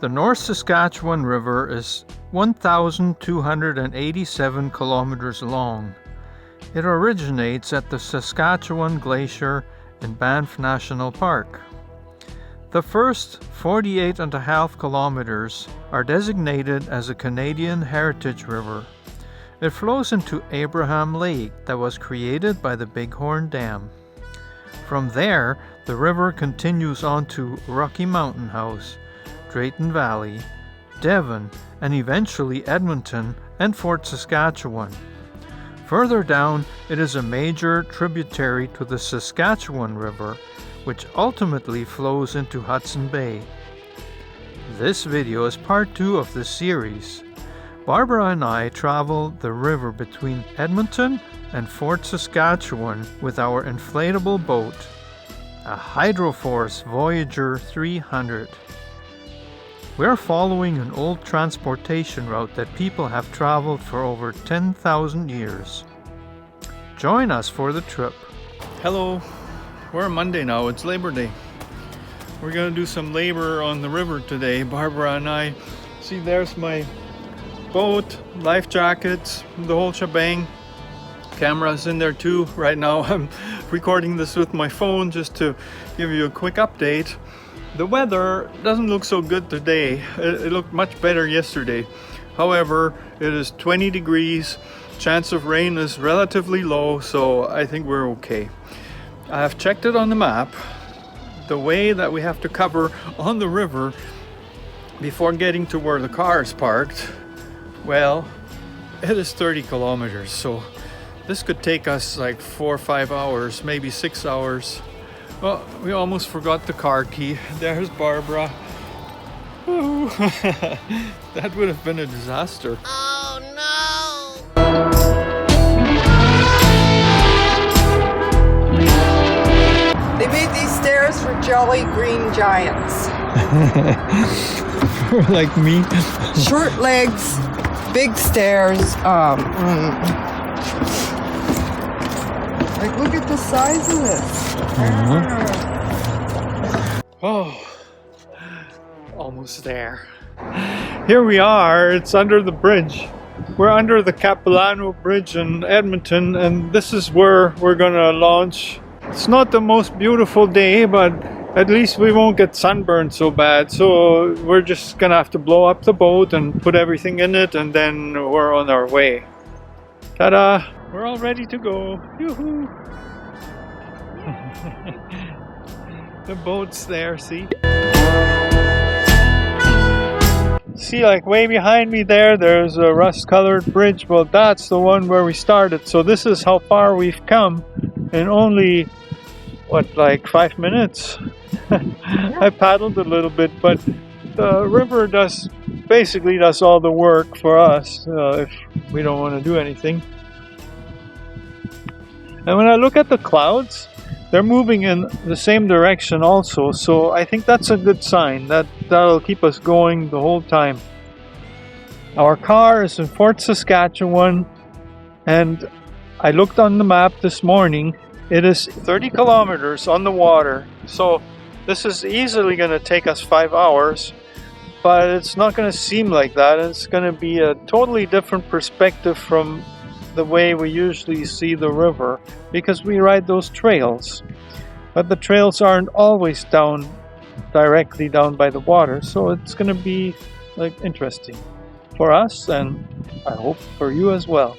The North Saskatchewan River is 1,287 kilometers long. It originates at the Saskatchewan Glacier in Banff National Park. The first 48.5 kilometers are designated as a Canadian Heritage River. It flows into Abraham Lake that was created by the Bighorn Dam. From there, the river continues on to Rocky Mountain House, Drayton Valley, Devon, and eventually Edmonton and Fort Saskatchewan. Further down, it is a major tributary to the Saskatchewan River, which ultimately flows into Hudson Bay. This video is part 2 of the series. Barbara and I traveled the river between Edmonton and Fort Saskatchewan with our inflatable boat, a Hydroforce Voyager 300. We're following an old transportation route that people have traveled for over 10,000 years. Join us for the trip. Hello, we're on Monday now, it's Labor Day. We're gonna do some labor on the river today, Barbara and I. See, there's my boat, life jackets, the whole shebang. Camera's in there too. Right now I'm recording this with my phone just to give you a quick update. The weather doesn't look so good today. It looked much better yesterday. However, it is 20 degrees. Chance of rain is relatively low, so I think we're okay. I have checked it on the map. The way that we have to cover on the river before getting to where the car is parked, well, it is 30 kilometers. So this could take us like 4 or 5 hours, maybe 6 hours. Well, we almost forgot the car key. There's Barbara. Woo. That would have been a disaster. Oh no! They made these stairs for jolly green giants. Like me. Short legs, big stairs. Like, look at the size of this. Oh, almost there. Here we are, it's under the bridge. We're under the Capilano Bridge in Edmonton, and this is where we're gonna launch. It's not the most beautiful day, but at least we won't get sunburned so bad. So we're just gonna have to blow up the boat and put everything in it, and then we're on our way. Ta-da! We're all ready to go. Yoo-hoo! The boat's there, see? See, like way behind me there's a rust-colored bridge. Well, that's the one where we started. So this is how far we've come in only, what, like 5 minutes? I paddled a little bit, but the river basically does all the work for us if we don't want to do anything. And when I look at the clouds, they're moving in the same direction also, so I think that's a good sign. That'll keep us going the whole time. Our car is in Fort Saskatchewan, and I looked on the map this morning. It is 30 kilometers on the water, so this is easily going to take us 5 hours, but it's not going to seem like that. It's going to be a totally different perspective from the way we usually see the river, because we ride those trails, but the trails aren't always directly down by the water, so it's going to be like interesting for us, and I hope for you as well.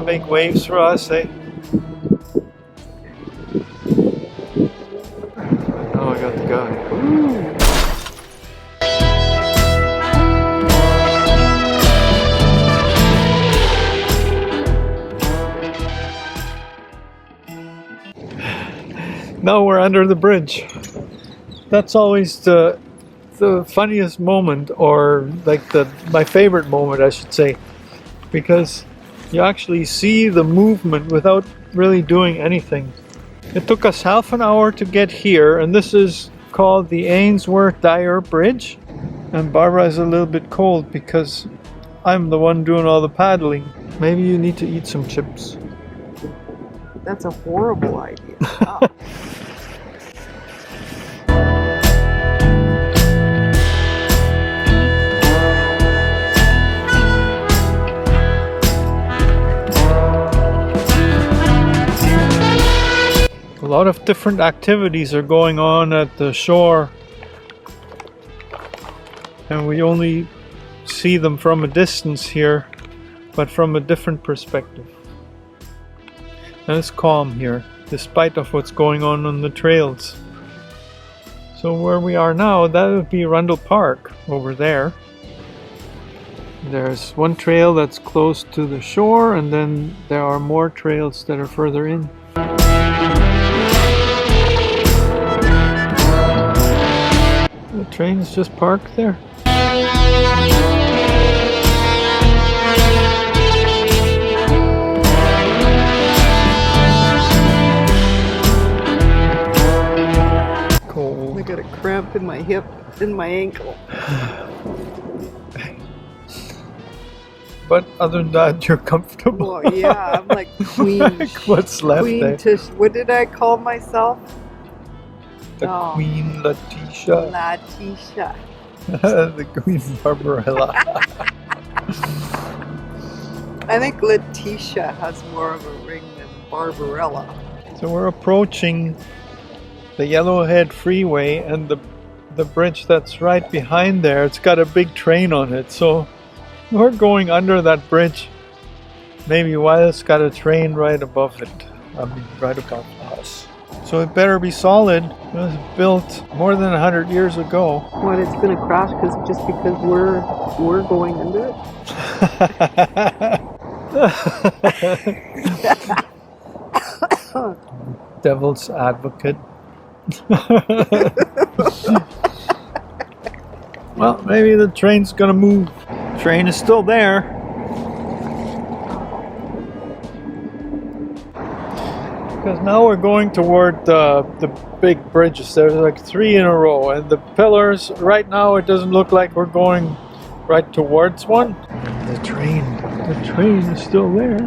Make waves for us, eh? Oh, I got the guy. Woo. Now we're under the bridge. That's always the funniest moment, or like my favorite moment, I should say. because you actually see the movement without really doing anything. It took us half an hour to get here, and this is called the Ainsworth-Dyer Bridge. And Barbara is a little bit cold because I'm the one doing all the paddling. Maybe you need to eat some chips. That's a horrible idea. A lot of different activities are going on at the shore, and we only see them from a distance here, but from a different perspective. And it's calm here, despite of what's going on the trails. So where we are now, that would be Rundle Park over there. There's one trail that's close to the shore, and then there are more trails that are further in. The train's just parked there. Cold. I got a cramp in my hip and my ankle. But other than that, you're comfortable. Well, yeah, I'm like queen. What's left there? What did I call myself? The Queen Letitia. Letitia. The Queen Barbarella. I think Letitia has more of a ring than Barbarella. So we're approaching the Yellowhead Freeway, and the bridge that's right behind there, it's got a big train on it. So we're going under that bridge, maybe while it's got a train right above it. I mean, right above us. So it better be solid. It was built more than 100 years ago. What, it's gonna crash just because we're going under it? Devil's advocate. Well, maybe the train's gonna move. Train is still there. Because now we're going toward the big bridges. There's like 3 in a row, and the pillars, right now it doesn't look like we're going right towards one. The train is still there.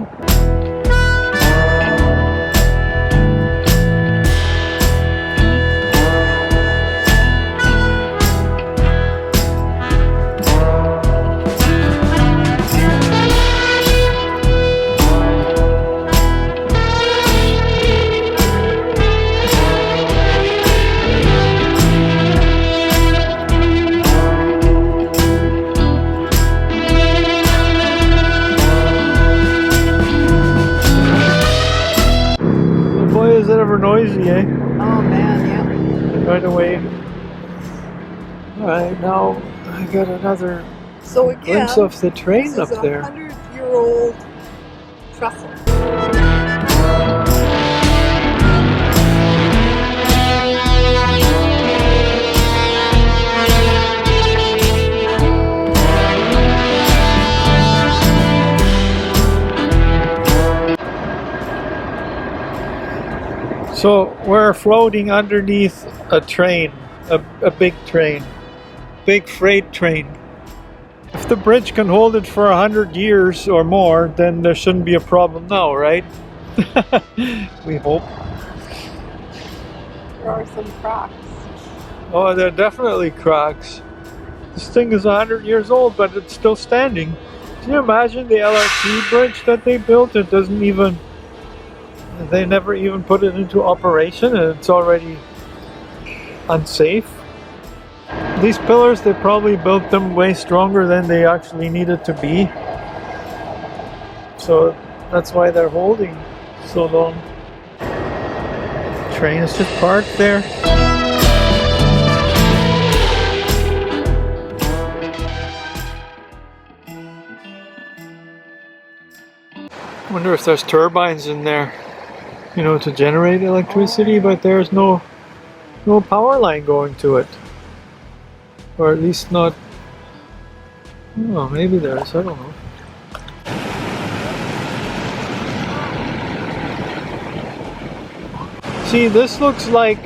Is it ever noisy, eh? Oh man, yeah. Right away. Alright, now I got another glimpse of the train up there. This is a 100-year-old trestle. So we're floating underneath a train, a big train, big freight train. If the bridge can hold it for 100 years or more, then there shouldn't be a problem now, right? We hope. There are some cracks. Oh, there are definitely cracks. This thing is 100 years old, but it's still standing. Can you imagine the LRT bridge that they built? It doesn't even... They never even put it into operation, and it's already unsafe. These pillars, they probably built them way stronger than they actually needed to be. So that's why they're holding so long. Train is just parked there. Wonder if there's turbines in there, you know, to generate electricity, but there's no power line going to it. Or at least not... Oh, maybe there is, I don't know. See, this looks like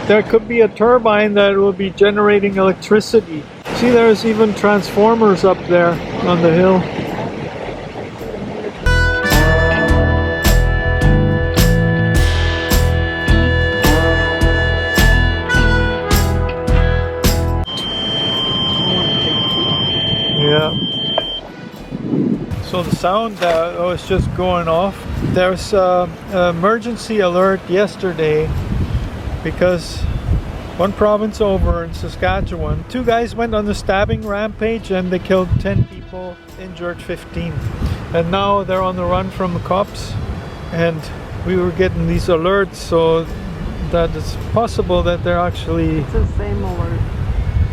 there could be a turbine that will be generating electricity. See, there's even transformers up there on the hill. Yeah. So the sound was just going off. There's an emergency alert yesterday because one province over in Saskatchewan, 2 guys went on the stabbing rampage and they killed 10 people, injured 15. And now they're on the run from the cops, and we were getting these alerts, so that it's possible that they're actually It's the same alert.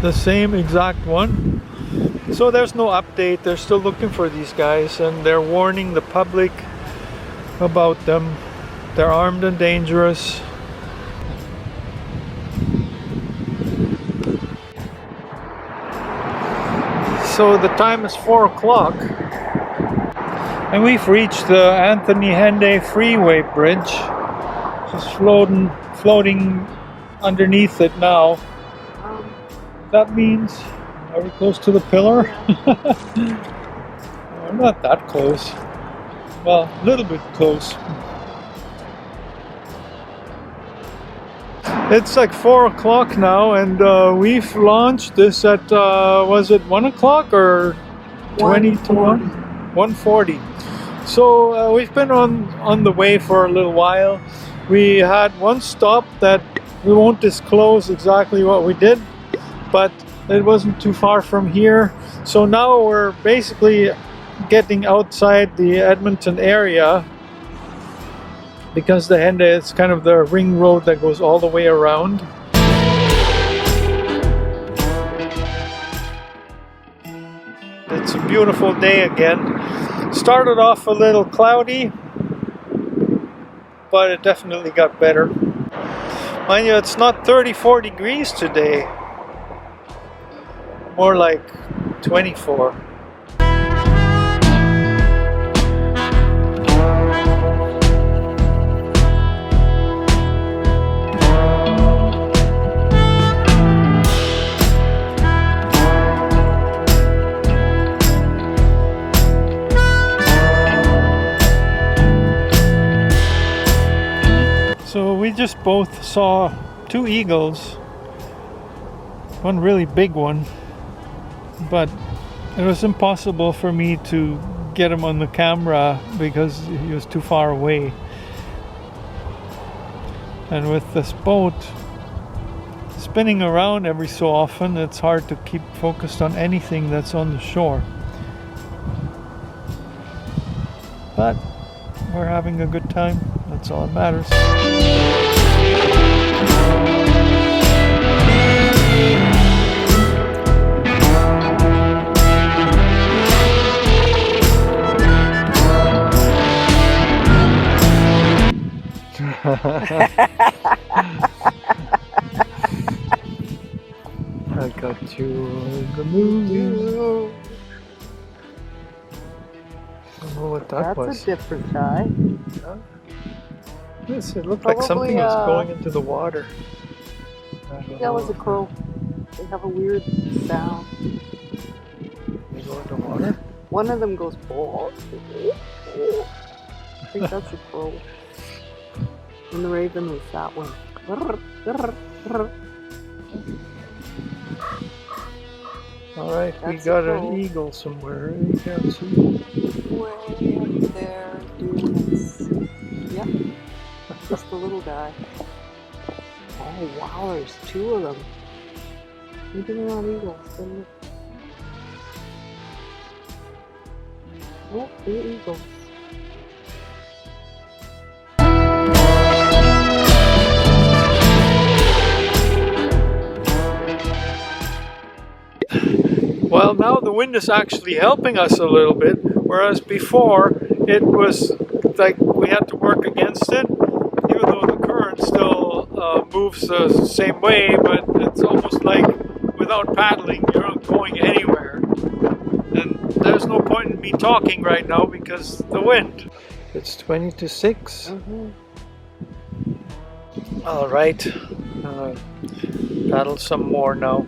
the same exact one. So there's no update. They're still looking for these guys, and they're warning the public about them. They're armed and dangerous. So the time is 4 o'clock, and we've reached the Anthony Henday Freeway Bridge. Just floating underneath it now. That means, are we close to the pillar? We're not that close. Well, a little bit close. It's like 4 o'clock now, and we've launched this at, was it 1 o'clock or 20 to 1? 1:40. So we've been on the way for a little while. We had one stop that we won't disclose exactly what we did, but it wasn't too far from here. So now we're basically getting outside the Edmonton area, because the Henday is kind of the ring road that goes all the way around. It's a beautiful day again. Started off a little cloudy, but it definitely got better. Mind you, it's not 34 degrees today. More like 24. So we just both saw 2 eagles, one really big one, but it was impossible for me to get him on the camera because he was too far away. And with this boat spinning around every so often, it's hard to keep focused on anything that's on the shore. But we're having a good time. That's all that matters. I got you in the mood. I don't know what that was. That's a different guy. Yeah. Yes, it looked like something was going into the water. That was a crow. They have a weird sound. They go into water? One of them goes, oh. I think that's a crow. And the raven was that one. Alright, we That's got cool. an eagle somewhere. You can't see. Way up there doing this. Yep. Just the little guy. Oh wow, there's 2 of them. Maybe they're not eagles. Oh, they're eagles. Well, now the wind is actually helping us a little bit, whereas before it was like we had to work against it, even though the current still moves the same way, but it's almost like without paddling, you're not going anywhere. And there's no point in me talking right now because the wind. It's 20 to 6. All right, paddle some more now.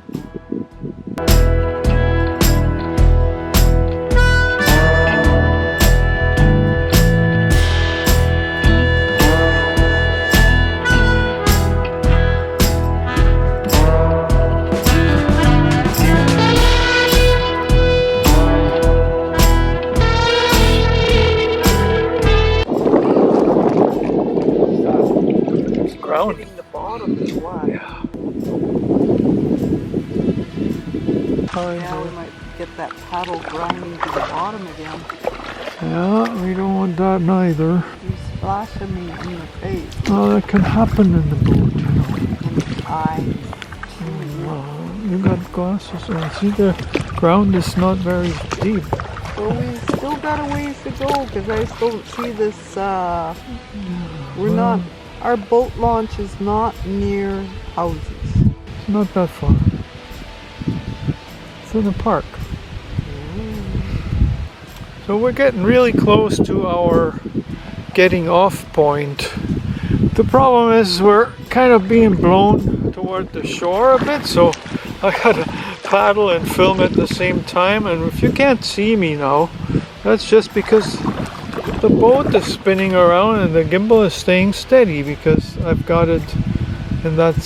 Hitting the bottom is why. Now we might get that paddle grinding to the bottom again. Yeah, we don't want that neither. You're splashing me in the face. Well, that can happen in the boat, you know. In the eyes. You got glasses on. See, the ground is not very deep. Well, we still got a ways to go because I still don't see this. We're not. Our boat launch is not near houses. It's not that far. It's in the park. So we're getting really close to our getting off point. The problem is we're kind of being blown toward the shore a bit, so I gotta paddle and film at the same time. And if you can't see me now, that's just because the boat is spinning around and the gimbal is staying steady because I've got it in that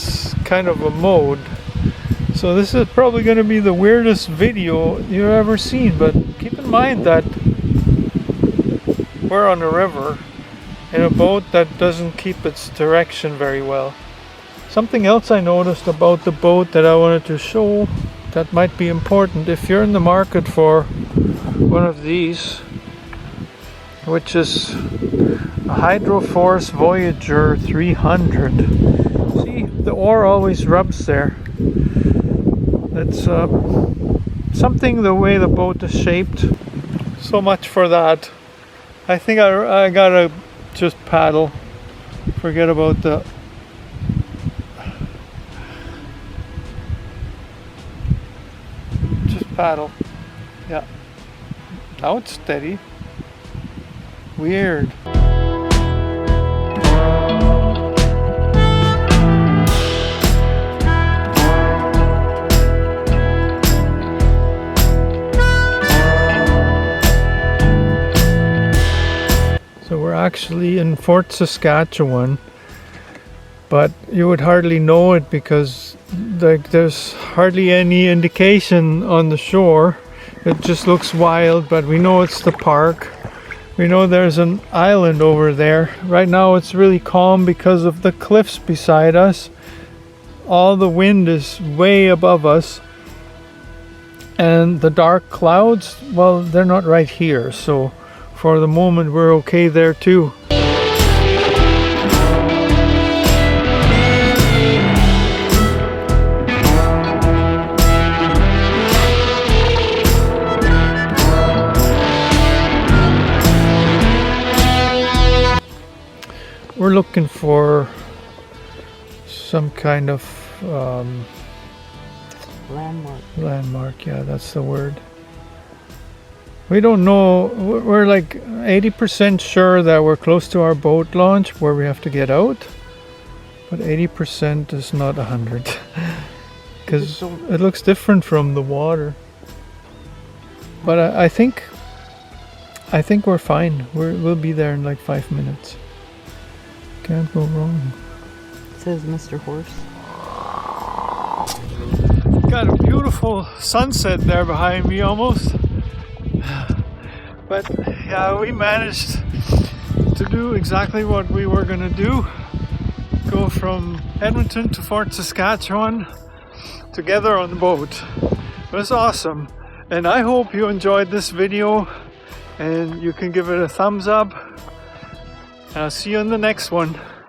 kind of a mode. So this is probably going to be the weirdest video you've ever seen, but keep in mind that we're on a river in a boat that doesn't keep its direction very well. Something else I noticed about the boat that I wanted to show that might be important if you're in the market for one of these, which is a Hydroforce Voyager 300. See, the oar always rubs there. It's something the way the boat is shaped. So much for that. I think I gotta just paddle. Forget about the... Just paddle. Yeah. Now it's steady. Weird. So we're actually in Fort Saskatchewan, but you would hardly know it because there's hardly any indication on the shore. It just looks wild, but we know it's the park. We know there's an island over there. Right now it's really calm because of the cliffs beside us. All the wind is way above us. And the dark clouds, well, they're not right here. So for the moment we're okay there too. We're looking for some kind of landmark, yeah, that's the word. We don't know, we're like 80% sure that we're close to our boat launch where we have to get out, but 80% is not 100 because it looks different from the water. But I think we're fine. We'll be there in like 5 minutes. Can't go wrong. Says Mr. Horse. Got a beautiful sunset there behind me almost. But yeah, we managed to do exactly what we were gonna do. Go from Edmonton to Fort Saskatchewan together on the boat. It was awesome. And I hope you enjoyed this video and you can give it a thumbs up. I'll see you in the next one.